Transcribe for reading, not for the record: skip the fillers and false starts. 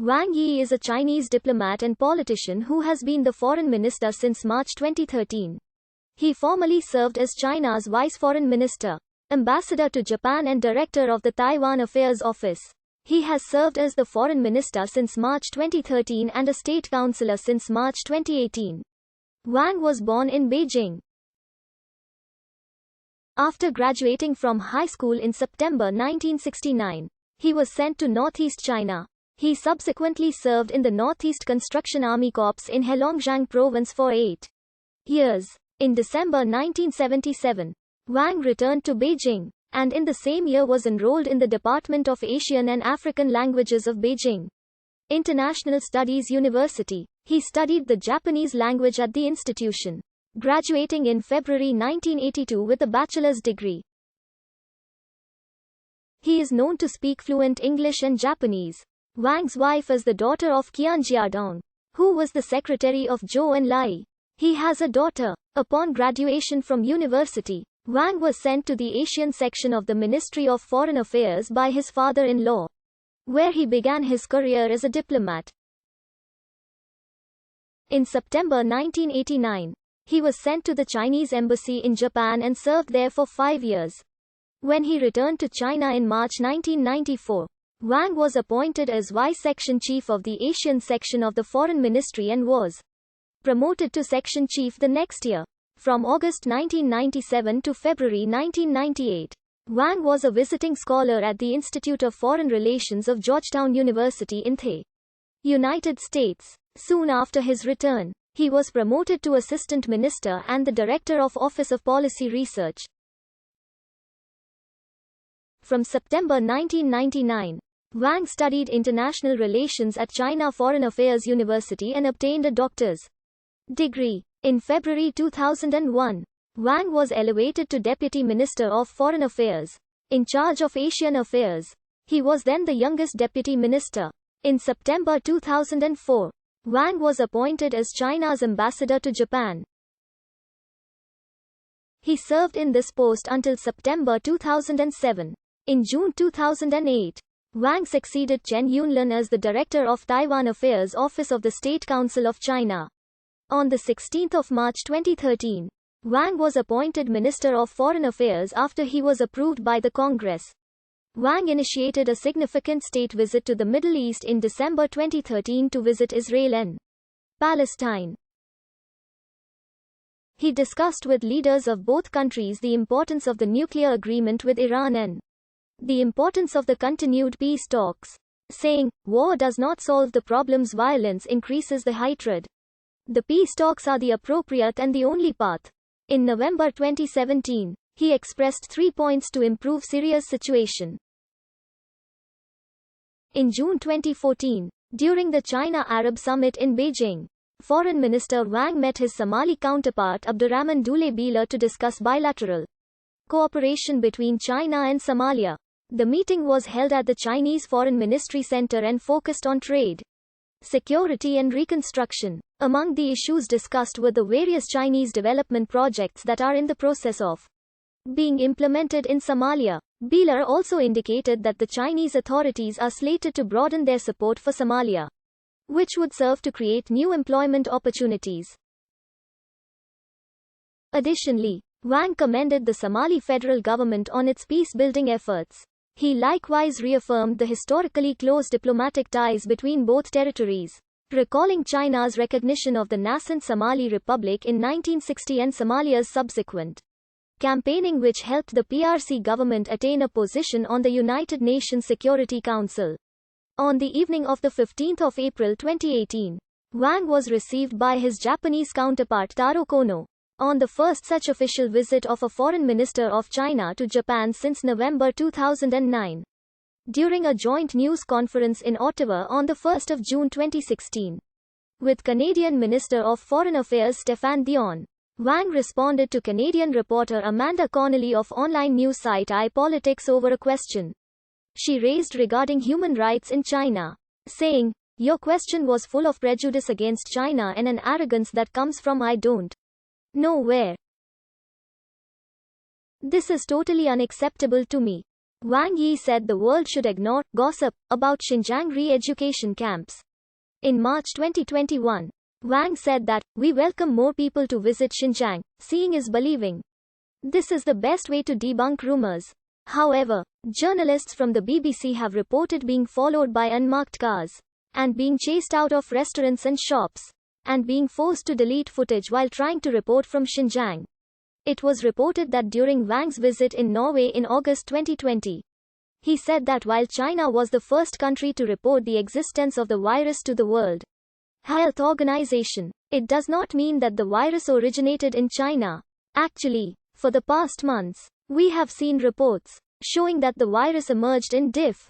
Wang Yi is a Chinese diplomat and politician who has been the foreign minister since March 2013. He formerly served as China's vice foreign minister, ambassador to Japan and director of the Taiwan Affairs Office. He has served as the foreign minister since March 2013 and a state councillor since March 2018. Wang was born in Beijing. After graduating from high school in September 1969, he was sent to Northeast China. He subsequently served in the Northeast Construction Army Corps in Heilongjiang Province for 8 years. In December 1977, Wang returned to Beijing, and in the same year was enrolled in the Department of Asian and African Languages of Beijing International Studies University. He studied the Japanese language at the institution, graduating in February 1982 with a bachelor's degree. He is known to speak fluent English and Japanese. Wang's wife is the daughter of Qian Jiadong, who was the secretary of Zhou Enlai. He has a daughter. Upon graduation from university, Wang was sent to the Asian section of the Ministry of Foreign Affairs by his father-in-law, where he began his career as a diplomat. In September 1989, he was sent to the Chinese embassy in Japan and served there for 5 years. When he returned to China in March 1994, Wang was appointed as Vice Section Chief of the Asian section of the Foreign Ministry and was promoted to Section Chief the next year. From August 1997 to February 1998, Wang was a visiting scholar at the Institute of Foreign Relations of Georgetown University in the United States. Soon after his return, he was promoted to Assistant Minister and the Director of Office of Policy Research. From September 1999, Wang studied international relations at China Foreign Affairs University and obtained a doctor's degree. In February 2001, Wang was elevated to Deputy Minister of Foreign Affairs, in charge of Asian affairs. He was then the youngest deputy minister. In September 2004, Wang was appointed as China's ambassador to Japan. He served in this post until September 2007. In June 2008, Wang succeeded Chen Yunlin as the Director of Taiwan Affairs Office of the State Council of China. On 16 March 2013, Wang was appointed Minister of Foreign Affairs after he was approved by the Congress. Wang initiated a significant state visit to the Middle East in December 2013 to visit Israel and Palestine. He discussed with leaders of both countries the importance of the nuclear agreement with Iran and the importance of the continued peace talks, saying, "War does not solve the problems, violence increases the hatred. The peace talks are the appropriate and the only path." In November 2017, he expressed 3 points to improve Syria's situation. In June 2014, during the China-Arab Summit in Beijing, Foreign Minister Wang met his Somali counterpart Abdurrahman Dule Bila to discuss bilateral cooperation between China and Somalia. The meeting was held at the Chinese Foreign Ministry Center and focused on trade, security and reconstruction. Among the issues discussed were the various Chinese development projects that are in the process of being implemented in Somalia. Bila also indicated that the Chinese authorities are slated to broaden their support for Somalia, which would serve to create new employment opportunities. Additionally, Wang commended the Somali federal government on its peace-building efforts. He likewise reaffirmed the historically close diplomatic ties between both territories, recalling China's recognition of the nascent Somali Republic in 1960 and Somalia's subsequent campaigning, which helped the PRC government attain a position on the United Nations Security Council. On the evening of 15 April 2018, Wang was received by his Japanese counterpart Taro Kono, on the first such official visit of a foreign minister of China to Japan since November 2009. During a joint news conference in Ottawa on 1 June 2016, with Canadian Minister of Foreign Affairs Stéphane Dion, Wang responded to Canadian reporter Amanda Connolly of online news site iPolitics over a question she raised regarding human rights in China, saying, "Your question was full of prejudice against China and an arrogance that comes from I don't know where. This is totally unacceptable to me. Wang Yi said the world should ignore gossip about Xinjiang re-education camps. In March 2021, Wang said that, "We welcome more people to visit Xinjiang, seeing is believing. This is the best way to debunk rumors." However, journalists from the BBC have reported being followed by unmarked cars, and being chased out of restaurants and shops, and being forced to delete footage while trying to report from Xinjiang. It was reported that during Wang's visit in Norway in August 2020, he said that while China was the first country to report the existence of the virus to the World Health Organization, it does not mean that the virus originated in China. Actually, for the past months, we have seen reports showing that the virus emerged in diff.